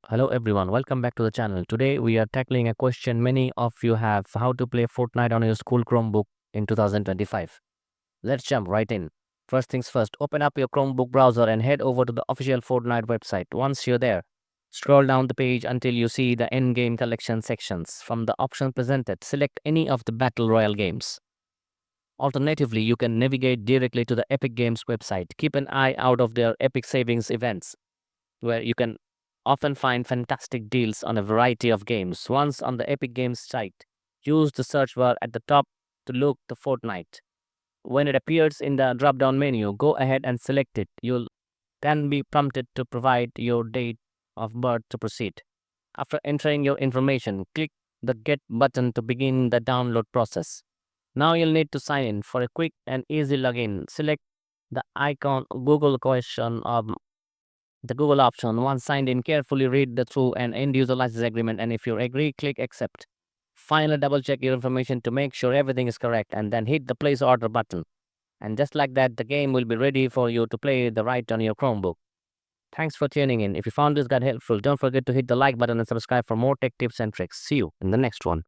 Hello everyone, welcome back to the channel. Today we are tackling a question many of you have: how to play Fortnite on your school Chromebook in 2025. Let's jump right in. First things first, open up your Chromebook browser and head over to the official Fortnite website. Once you're there, scroll down the page until you see the in-game collection sections. From the options presented, select any of the Battle Royale games. Alternatively, you can navigate directly to the Epic Games website. Keep an eye out of their Epic Savings events, where you can often find fantastic deals on a variety of games. Once on the Epic Games site, use the search bar at the top to look the Fortnite. When it appears in the drop-down menu, go ahead and select it. You'll then be prompted to provide your date of birth to proceed. After entering your information, click the Get button to begin the download process. Now you'll need to sign in. For a quick and easy login, select the icon the Google option. Once signed in, carefully read the through and end user license agreement, and if you agree, click accept. Finally, double check your information to make sure everything is correct and then hit the place order button. And just like that, the game will be ready for you to play the right on your Chromebook. Thanks for tuning in. If you found this guide helpful, don't forget to hit the like button and subscribe for more tech tips and tricks. See you in the next one.